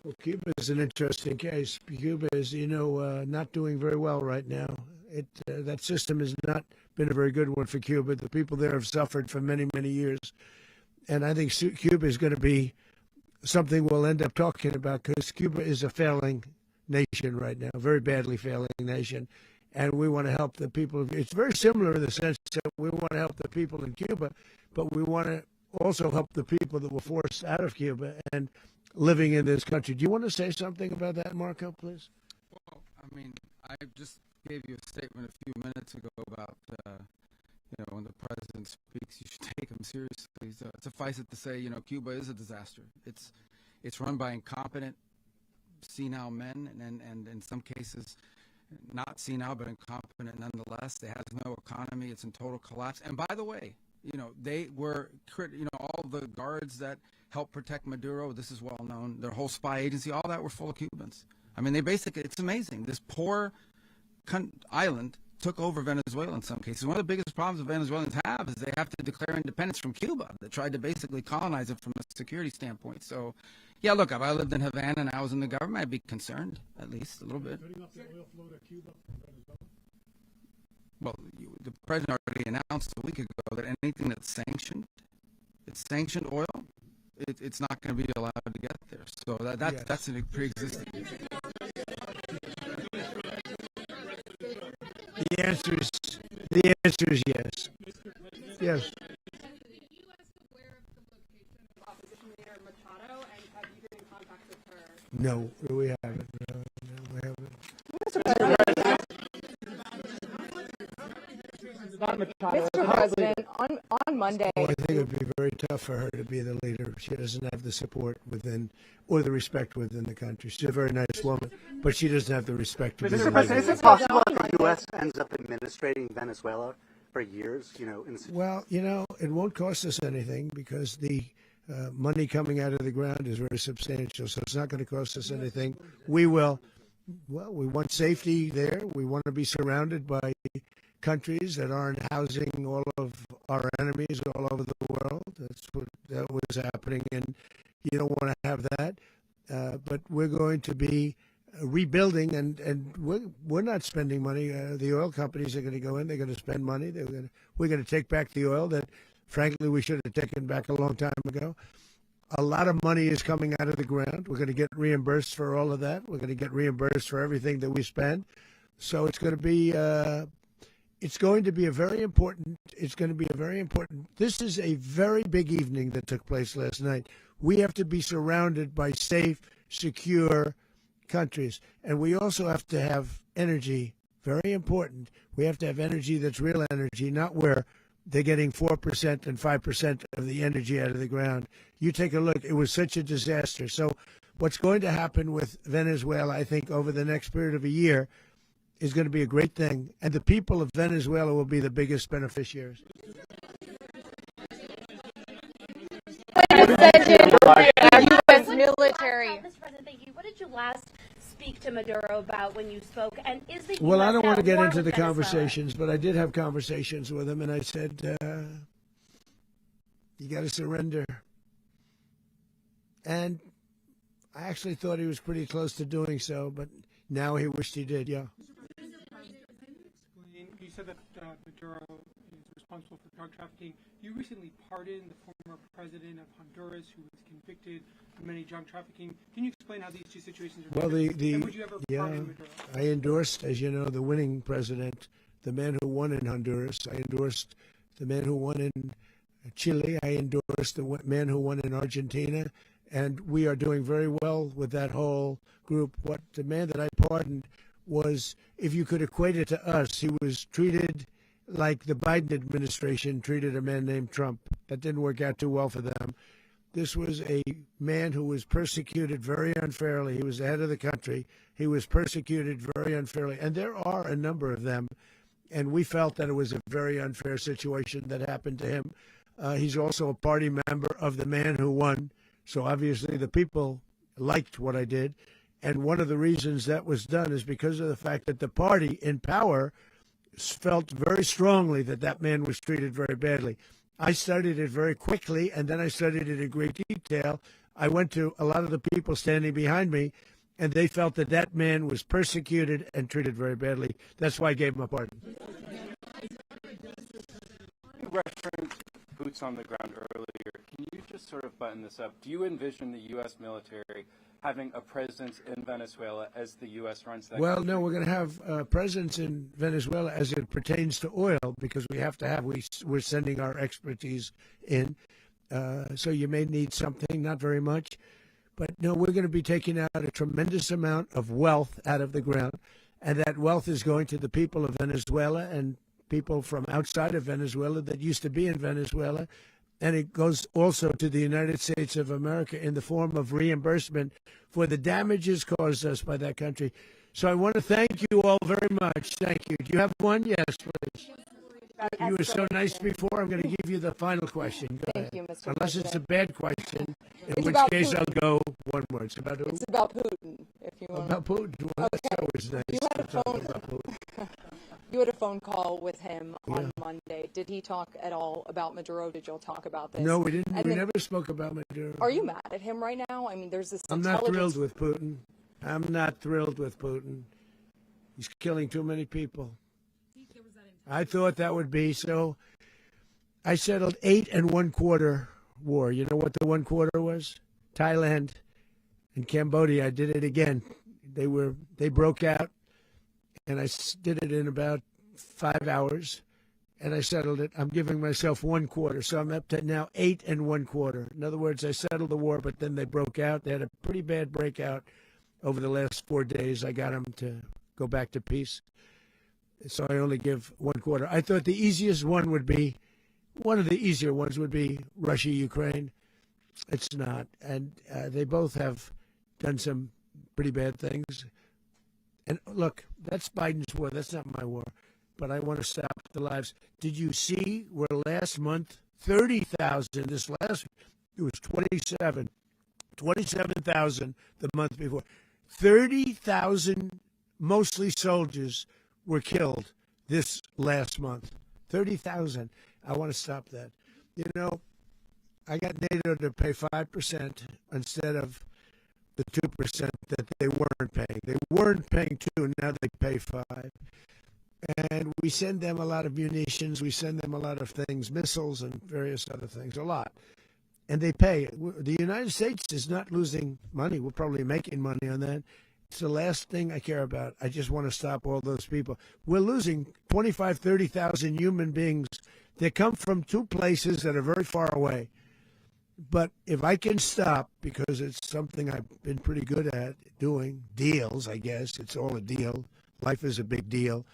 Well, Cuba is an interesting case. Cuba is, not doing very well right now. That system has not been a very good one for Cuba. The people there have suffered for many, many years. And I think Cuba is going to be something we'll end up talking about because Cuba is a failing nation right now, a very badly failing nation. And we want to help the people. It's very similar in the sense that we want to help the people in Cuba, but we want to also help the people that were forced out of Cuba and living in this country. Do you want to say something about that, Marco, please? Well, I mean, I just gave you a statement a few minutes ago about, when the president speaks, you should take him seriously. So suffice it to say, Cuba is a disaster. It's run by incompetent, senile men, and in some cases, not senile, but incompetent nonetheless. It has no economy. It's in total collapse. And by the way, they were, all the guards that helped protect Maduro, this is well known, their whole spy agency, all that were full of Cubans. I mean, it's amazing. This poor island took over Venezuela in some cases. One of the biggest problems the Venezuelans have is they have to declare independence from Cuba. They tried to basically colonize it from a security standpoint. So, yeah, look, if I lived in Havana and I was in the government, I'd be concerned, at least a little bit. Well, the president already announced a week ago that anything that's sanctioned oil, it's not going to be allowed to get there. So that's a pre-existing. The answer is yes. Yes. No, we haven't. No, we haven't. Mr. President, on Monday. Well, I think it would be very tough for her to be the leader. She doesn't have the support within, or the respect within the country. She's a very nice woman, but she doesn't have the respect within Mr. President, is it possible that the U.S. ends up administrating Venezuela for years? Well, it won't cost us anything because the money coming out of the ground is very substantial, so it's not going to cost us anything. We want safety there. We want to be surrounded by countries that aren't housing all of our enemies all over the world. That was happening, and you don't want to have that. But we're going to be rebuilding, and we're not spending money. The oil companies are going to go in. They're going to spend money. We're going to take back the oil that, frankly, we should have taken back a long time ago. A lot of money is coming out of the ground. We're going to get reimbursed for all of that. We're going to get reimbursed for everything that we spend. So it's going to be a very important. This is a very big evening that took place last night. We have to be surrounded by safe, secure countries. And we also have to have energy, very important. We have to have energy that's real energy, not where they're getting 4% and 5% of the energy out of the ground. You take a look. It was such a disaster. So what's going to happen with Venezuela, I think, over the next period of a year is going to be a great thing. And the people of Venezuela will be the biggest beneficiaries. U.S. military. Mr. President, thank you. What did you last speak to Maduro about when you spoke? And is the Well, I don't want to get into the conversations, but I did have conversations with him, and I said, you got to surrender. And I actually thought he was pretty close to doing so, but now he wished he did, yeah. You said that Maduro is responsible for drug trafficking. You recently pardoned the former former president of Honduras who was convicted of many drug trafficking. Can you explain how these two situations are different? And would you ever pardon Maduro? I endorsed, as you know, the winning president, the man who won in Honduras. I endorsed the man who won in Chile. I endorsed the man who won in Argentina. And we are doing very well with that whole group. What the man that I pardoned was, if you could equate it to us, he was treated like the Biden administration treated a man named Trump. That didn't work out too well for them. This was a man who was persecuted very unfairly. He was the head of the country. He was persecuted very unfairly. And there are a number of them. And we felt that it was a very unfair situation that happened to him. He's also a party member of the man who won. So obviously the people liked what I did. And one of the reasons that was done is because of the fact that the party in power felt very strongly that that man was treated very badly. I studied it very quickly, and then I studied it in great detail. I went to a lot of the people standing behind me, and they felt that that man was persecuted and treated very badly. That's why I gave him a pardon. You referenced boots on the ground earlier. Can you just sort of button this up? Do you envision the U.S. military having a presence in Venezuela as the U.S. runs that Well, country? no, we're going to have a presence in Venezuela as it pertains to oil, because we have to have, we're sending our expertise in. So you may need something, not very much. But no, we're going to be taking out a tremendous amount of wealth out of the ground. And that wealth is going to the people of Venezuela and people from outside of Venezuela that used to be in Venezuela. And it goes also to the United States of America in the form of reimbursement for the damages caused us by that country. So I want to thank you all very much. Thank you. Do you have one? Yes, please. You were so nice before. I'm going to give you the final question. Go ahead. Thank you, Mr. Unless it's a President. bad question, in It's which about case Putin. I'll go one word. It's about who? It's about Putin, if you want. About Putin. Well, that's always nice You had a to talk phone. about Putin. You had a phone call with him on Yeah. Monday. Did he talk at all about Maduro? Did y'all talk about this? No, we didn't. And We then- never spoke about Maduro. Are you mad at him right now? I mean, there's this I'm not intelligence. thrilled with Putin. I'm not thrilled with Putin. He's killing too many people. I thought that would be so. I settled 8 1/4 war. You know what the 1/4 was? Thailand and Cambodia. I did it again. They broke out, and I did it in about 5 hours, and I settled it. I'm giving myself 1/4, so I'm up to now 8 1/4. In other words, I settled the war, but then they broke out. They had a pretty bad breakout over the last 4 days. I got them to go back to peace, so I only give 1/4. I thought the easiest one would be, one of the easier ones would be Russia, Ukraine. It's not, and they both have done some pretty bad things. And look, that's Biden's war. That's not my war. But I want to stop the lives. Did you see where last month, 30,000, this last, it was 27,000 the month before. 30,000, mostly soldiers, were killed this last month. 30,000. I want to stop that. You know, I got NATO to pay 5% instead of the 2% that they weren't paying. They weren't paying 2, now they pay 5. And we send them a lot of munitions. We send them a lot of things, missiles and various other things, a lot. And they pay. The United States is not losing money. We're probably making money on that. It's the last thing I care about. I just want to stop all those people. We're losing 25,000, 30,000 human beings. They come from 2 places that are very far away. But if I can stop, because it's something I've been pretty good at doing, deals, I guess. It's all a deal. Life is a big deal.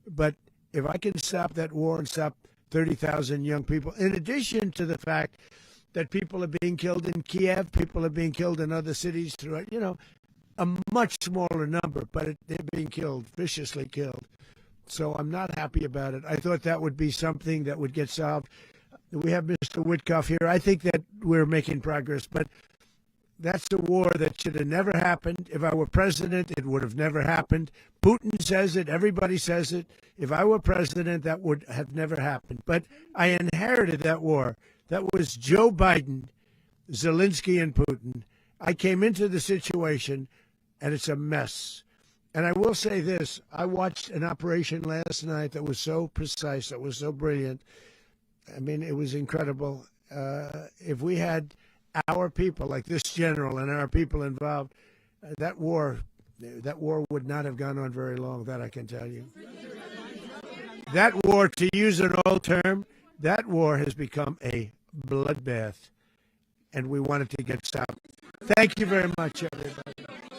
But if I can stop that war and stop 30,000 young people, in addition to the fact that people are being killed in Kiev, people are being killed in other cities throughout, you know, a much smaller number, but they're being killed, viciously killed. So I'm not happy about it. I thought that would be something that would get solved. We have Mr. Witkoff here. I think that we're making progress, but that's a war that should have never happened. If I were president, it would have never happened. Putin says it. Everybody says it. If I were president, that would have never happened. But I inherited that war. That was Joe Biden, Zelensky, and Putin. I came into the situation, and it's a mess. And I will say this. I watched an operation last night that was so precise, that was so brilliant. I mean, it was incredible. if we had our people, like this general and our people involved, that war would not have gone on very long. That I can tell you. That war, to use an old term, that war has become a bloodbath, and we want it to get stopped. Thank you very much, everybody.